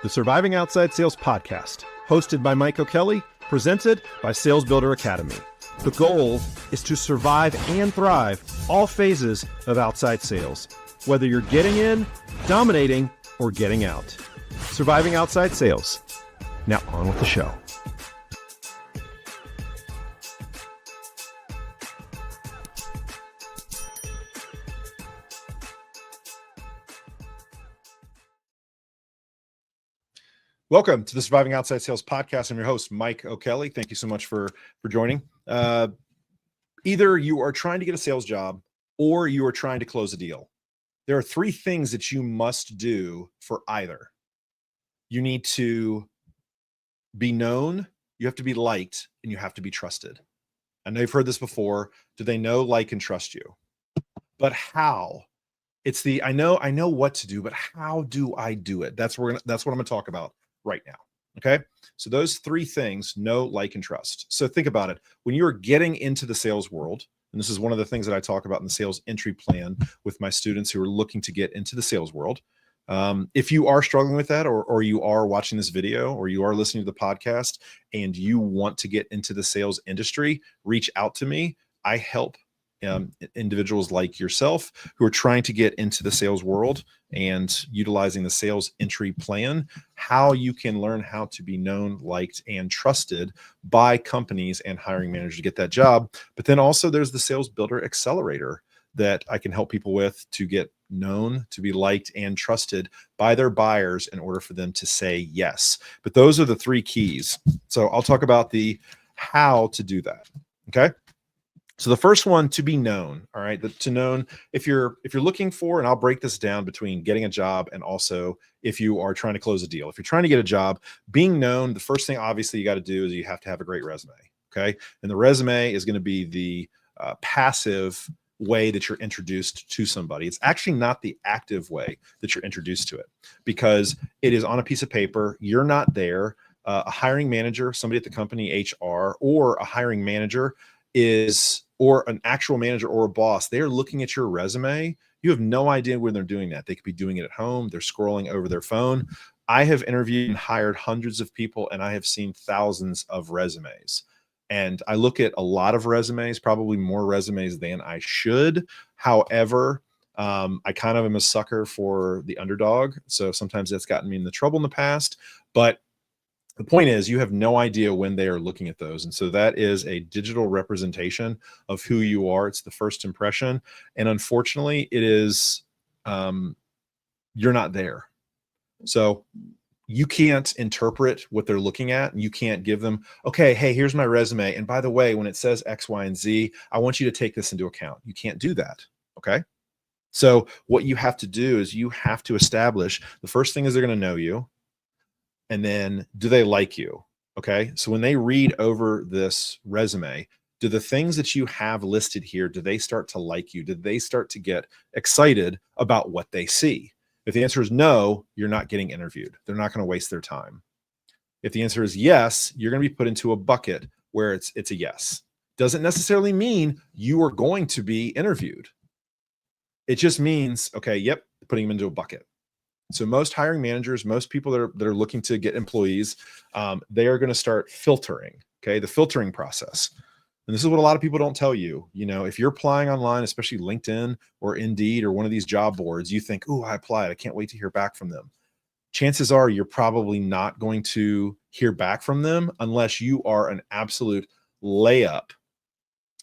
The Surviving Outside Sales Podcast, hosted by Mike O'Kelly, presented by Sales Builder Academy. The goal is to survive and thrive all phases of outside sales, whether you're getting in, dominating, or getting out. Surviving Outside Sales. Now on with the show. Welcome to the Surviving Outside Sales Podcast. I'm your host, Mike O'Kelly. Thank you so much for joining. Either you are trying to get a sales job or you are trying to close a deal. There are three things that you must do for either. You need to be known, you have to be liked, and you have to be trusted. I know you've heard this before. Do they know, like, and trust you? But how? It's the I know what to do, but how do I do it? That's what I'm going to talk about right now. Okay. So those three things: know, like, and trust. So think about it. When you're getting into the sales world, and this is one of the things that I talk about in the sales entry plan with my students who are looking to get into the sales world. If you are struggling with that, or you are watching this video, or you are listening to the podcast and you want to get into the sales industry, reach out to me. I help individuals like yourself who are trying to get into the sales world and utilizing the sales entry plan, how you can learn how to be known, liked, and trusted by companies and hiring managers to get that job. But then also there's the Sales Builder Accelerator that I can help people with to get known, to be liked, and trusted by their buyers in order for them to say yes. But those are the three keys. So I'll talk about the how to do that. Okay. So the first one, to be known. All right. To known, if you're looking for, and I'll break this down between getting a job and also if you are trying to close a deal. If you're trying to get a job, being known, the first thing obviously you got to do is you have to have a great resume. Okay. And the resume is going to be the passive way that you're introduced to somebody. It's actually not the active way that you're introduced to it, because it is on a piece of paper. You're not there. A hiring manager, somebody at the company, HR, or a hiring manager or an actual manager or a boss, they're looking at your resume. You have no idea when they're doing that. They could be doing it at home. They're scrolling over their phone. I have interviewed and hired hundreds of people, and I have seen thousands of resumes. And I look at a lot of resumes, probably more resumes than I should. However, I kind of am a sucker for the underdog. So sometimes that's gotten me into trouble in the past. But the point is, you have no idea when they are looking at those. And so that is a digital representation of who you are. It's the first impression. And unfortunately, it is, you're not there. So you can't interpret what they're looking at. You can't give them, okay, hey, here's my resume. And by the way, when it says X, Y, and Z, I want you to take this into account. You can't do that. Okay. So what you have to do is you have to establish, the first thing is they're going to know you. And then, do they like you? Okay. So when they read over this resume, do the things that you have listed here, do they start to like you? Do they start to get excited about what they see? If the answer is no, you're not getting interviewed. They're not going to waste their time. If the answer is yes, you're going to be put into a bucket where it's a yes. Doesn't necessarily mean you are going to be interviewed. It just means, okay, yep, putting them into a bucket. So most hiring managers, most people that are looking to get employees, they are going to start filtering. Okay. The filtering process. And this is what a lot of people don't tell you. You know, if you're applying online, especially LinkedIn or Indeed or one of these job boards, you think, oh, I applied. I can't wait to hear back from them. Chances are you're probably not going to hear back from them unless you are an absolute layup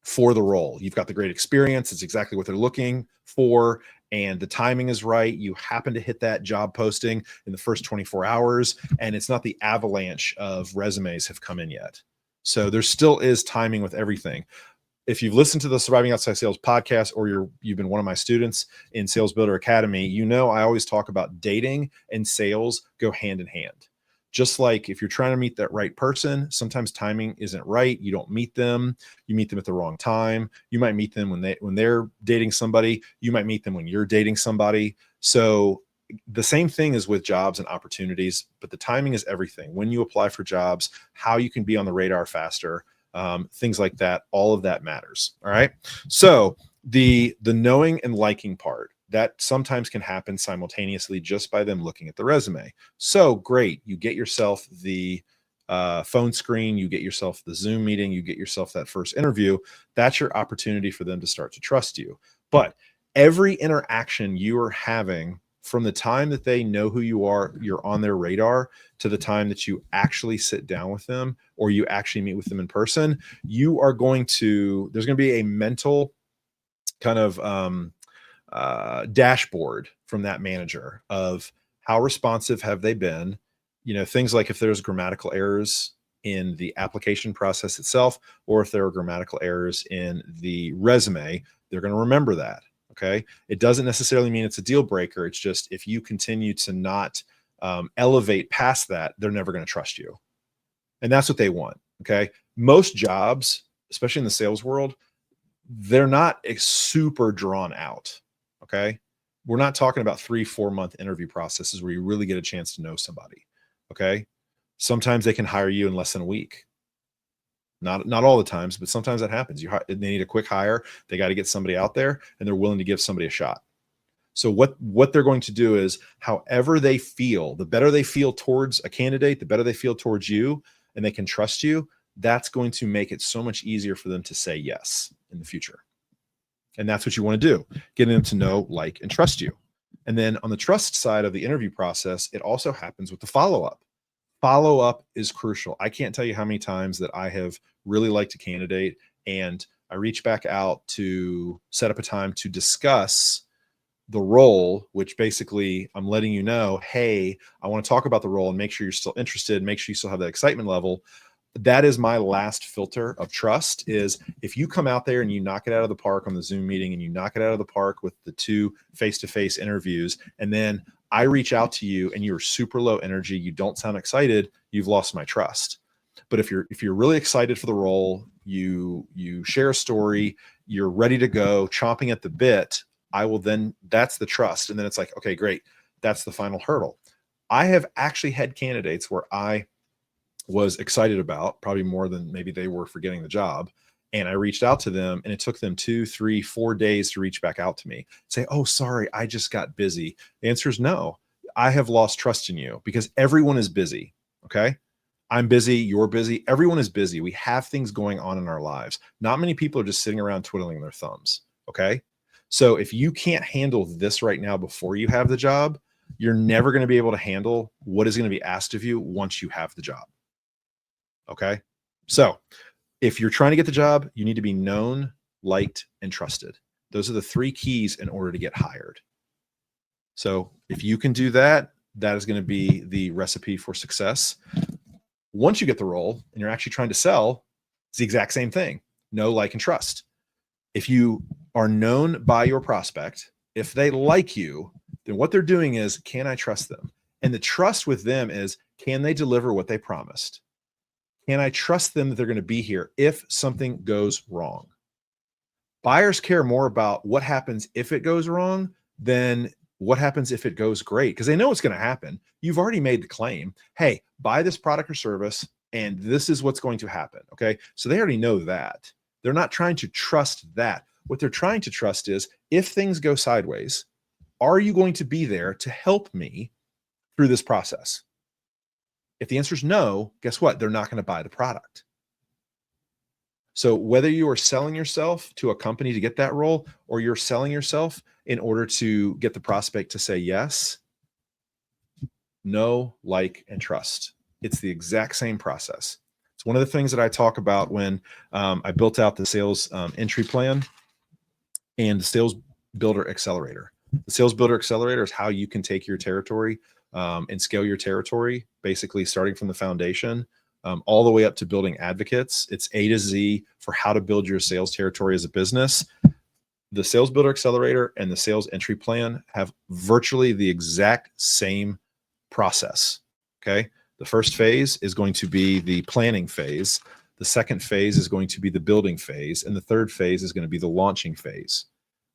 for the role. You've got the great experience. It's exactly what they're looking for. And the timing is right. You happen to hit that job posting in the first 24 hours, and it's not the avalanche of resumes have come in yet. So there still is timing with everything. If you've listened to the Surviving Outside Sales podcast, or you've been one of my students in Sales Builder Academy, you know I always talk about dating and sales go hand in hand. Just like if you're trying to meet that right person, sometimes timing isn't right. You don't meet them. You meet them at the wrong time. You might meet them when they're dating somebody. You might meet them when you're dating somebody. So the same thing is with jobs and opportunities, but the timing is everything. When you apply for jobs, how you can be on the radar faster, things like that, all of that matters. All right. So the knowing and liking part. that sometimes can happen simultaneously just by them looking at the resume. So great. You get yourself the phone screen, you get yourself the Zoom meeting, you get yourself that first interview. That's your opportunity for them to start to trust you. But every interaction you are having from the time that they know who you are, you're on their radar, to the time that you actually sit down with them or you actually meet with them in person, there's going to be a mental kind of dashboard from that manager of how responsive have they been, things like if there's grammatical errors in the application process itself, or if there are grammatical errors in the resume, they're going to remember that. Okay. It doesn't necessarily mean it's a deal breaker. It's just, if you continue to not elevate past that, they're never going to trust you. And that's what they want. Okay. Most jobs, especially in the sales world, they're not super drawn out. Okay. We're not talking about 3-4 month interview processes where you really get a chance to know somebody. Okay. Sometimes they can hire you in less than a week. Not all the times, but sometimes that happens. They need a quick hire. They got to get somebody out there, and they're willing to give somebody a shot. So what they're going to do is, however they feel, the better they feel towards a candidate, the better they feel towards you, and they can trust you. That's going to make it so much easier for them to say yes in the future. And that's what you want to do, getting them to know, like, and trust you. And then on the trust side of the interview process, it also happens with the follow-up. Follow-up is crucial. I can't tell you how many times that I have really liked a candidate and I reach back out to set up a time to discuss the role, which basically I'm letting you know, hey, I want to talk about the role and make sure you're still interested, make sure you still have that excitement level. That is my last filter of trust, is if you come out there and you knock it out of the park on the Zoom meeting and you knock it out of the park with the 2 face-to-face interviews, and then I reach out to you and you're super low energy, you don't sound excited, you've lost my trust. But if you're really excited for the role, you share a story, you're ready to go, chomping at the bit, that's the trust. And then it's like, okay, great. That's the final hurdle. I have actually had candidates where I was excited about, probably more than maybe they were for getting the job. And I reached out to them and it took them 2, 3, 4 days to reach back out to me, say, oh, sorry, I just got busy. The answer is no. I have lost trust in you because everyone is busy. Okay. I'm busy. You're busy. Everyone is busy. We have things going on in our lives. Not many people are just sitting around twiddling their thumbs. Okay. So if you can't handle this right now before you have the job, you're never going to be able to handle what is going to be asked of you once you have the job. Okay. So if you're trying to get the job, you need to be known, liked, and trusted. Those are the 3 keys in order to get hired. So if you can do that, that is going to be the recipe for success. Once you get the role and you're actually trying to sell, it's the exact same thing. Know, like, and trust. If you are known by your prospect, if they like you, then what they're doing is, can I trust them? And the trust with them is, can they deliver what they promised? Can I trust them that they're going to be here if something goes wrong? Buyers care more about what happens if it goes wrong than what happens if it goes great, because they know it's going to happen. You've already made the claim, hey, buy this product or service, and this is what's going to happen. Okay. So they already know that. They're not trying to trust that. What they're trying to trust is, if things go sideways, are you going to be there to help me through this process? If the answer is no, guess what? They're not going to buy the product. So whether you are selling yourself to a company to get that role, or you're selling yourself in order to get the prospect to say yes, know, like, and trust. It's the exact same process. It's one of the things that I talk about when I built out the sales entry plan and the sales builder accelerator. The sales builder accelerator is how you can take your territory and scale your territory, basically starting from the foundation all the way up to building advocates. It's A to Z for how to build your sales territory as a business. The sales builder accelerator and the sales entry plan have virtually the exact same process. Okay. The first phase is going to be the planning phase. The second phase is going to be the building phase. And the third phase is going to be the launching phase.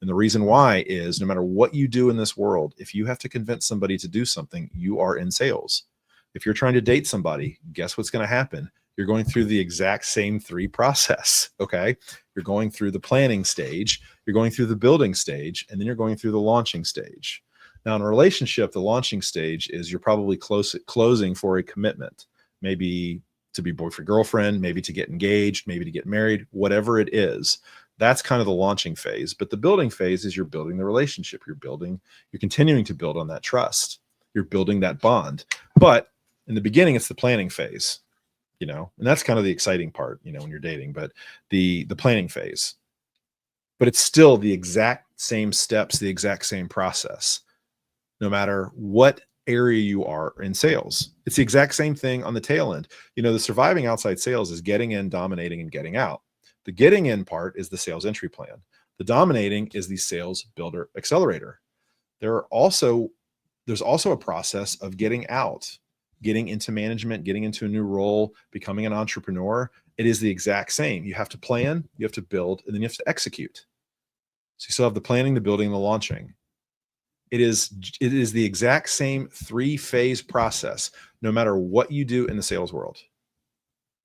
And the reason why is, no matter what you do in this world, if you have to convince somebody to do something, you are in sales. If you're trying to date somebody, guess what's going to happen? You're going through the exact same 3 process. Okay. You're going through the planning stage, you're going through the building stage, and then you're going through the launching stage. Now, in a relationship, the launching stage is you're probably closing for a commitment, maybe to be boyfriend, girlfriend, maybe to get engaged, maybe to get married, whatever it is. That's kind of the launching phase. But the building phase is you're building the relationship. You're continuing to build on that trust. You're building that bond. But in the beginning, it's the planning phase, and that's kind of the exciting part, when you're dating, but the planning phase. But it's still the exact same steps, the exact same process, no matter what area you are in sales. It's the exact same thing on the tail end. The surviving outside sales is getting in, dominating, and getting out. The getting in part is the sales entry plan. The dominating is the sales builder accelerator. There's also a process of getting out, getting into management, getting into a new role, becoming an entrepreneur. It is the exact same. You have to plan, you have to build, and then you have to execute. So you still have the planning, the building, and the launching. It is the exact same 3-phase process, no matter what you do in the sales world.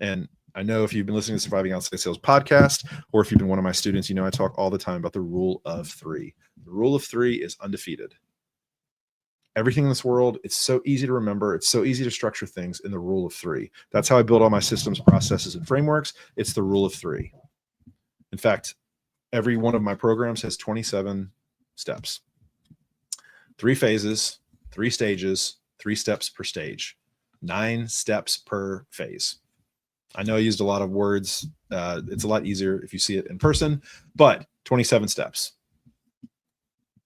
And I know if you've been listening to Surviving Outside Sales podcast, or if you've been one of my students, I talk all the time about the rule of 3. The rule of 3 is undefeated. Everything in this world, it's so easy to remember. It's so easy to structure things in the rule of 3. That's how I build all my systems, processes, and frameworks. It's the rule of 3. In fact, every one of my programs has 27 steps. 3 phases, 3 stages, 3 steps per stage, 9 steps per phase. I know I used a lot of words. It's a lot easier if you see it in person, but 27 steps.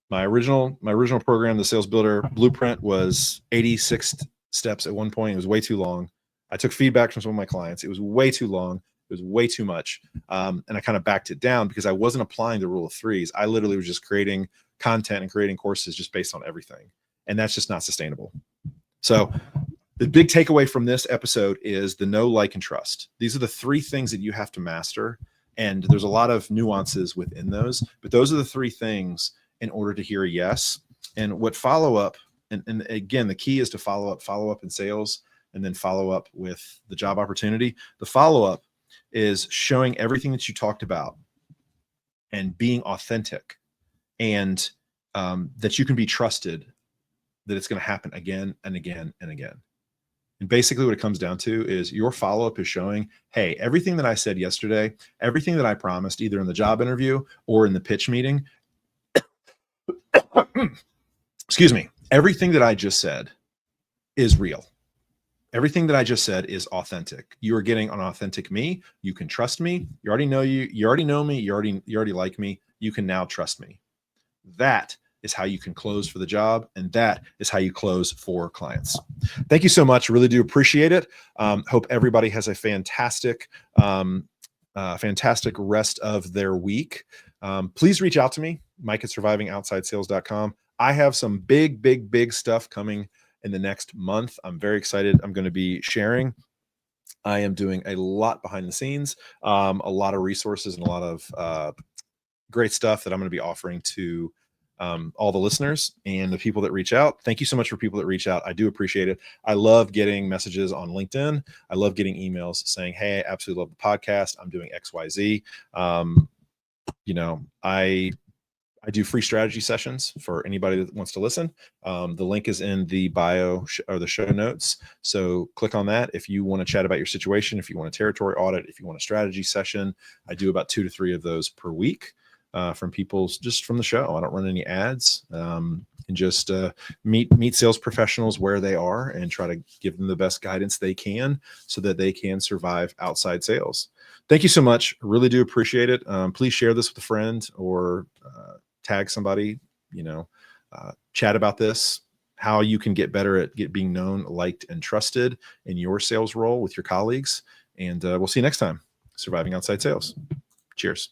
My original program, the Sales Builder Blueprint, was 86 steps at one point. It was way too long. I took feedback from some of my clients. It was way too long. It was way too much. And I kind of backed it down because I wasn't applying the rule of 3s. I literally was just creating content and creating courses just based on everything. And that's just not sustainable. So the big takeaway from this episode is the know, like, and trust. These are the 3 things that you have to master. And there's a lot of nuances within those, but those are the 3 things in order to hear a yes. And what follow up, and again, the key is to follow up in sales, and then follow up with the job opportunity. The follow up is showing everything that you talked about and being authentic, and that you can be trusted, that it's going to happen again and again and again. And basically what it comes down to is your follow-up is showing, hey, everything that I said yesterday, everything that I promised, either in the job interview or in the pitch meeting, excuse me, everything that I just said is real. Everything that I just said is authentic. You are getting an authentic me. You can trust me. You already know me. You already like me. You can now trust me. That is how you can close for the job. And that is how you close for clients. Thank you so much. Really do appreciate it. Hope everybody has a fantastic rest of their week. Please reach out to me, Mike at survivingoutsidesales.com. I have some big stuff coming in the next month. I'm very excited. I'm going to be sharing. I am doing a lot behind the scenes, a lot of resources, and a lot of great stuff that I'm going to be offering to all the listeners and the people that reach out. Thank you so much for people that reach out. I do appreciate it. I love getting messages on LinkedIn. I love getting emails saying, hey, I absolutely love the podcast. I'm doing XYZ. I do free strategy sessions for anybody that wants to listen. The link is in the bio or the show notes. So click on that. If you want to chat about your situation, if you want a territory audit, if you want a strategy session, I do about 2 to 3 of those per week. From people just from the show. I don't run any ads, and just meet sales professionals where they are and try to give them the best guidance they can so that they can survive outside sales. Thank you so much. Really do appreciate it. Please share this with a friend or tag somebody, chat about this, how you can get better at being known, liked, and trusted in your sales role with your colleagues. And we'll see you next time. Surviving Outside Sales. Cheers.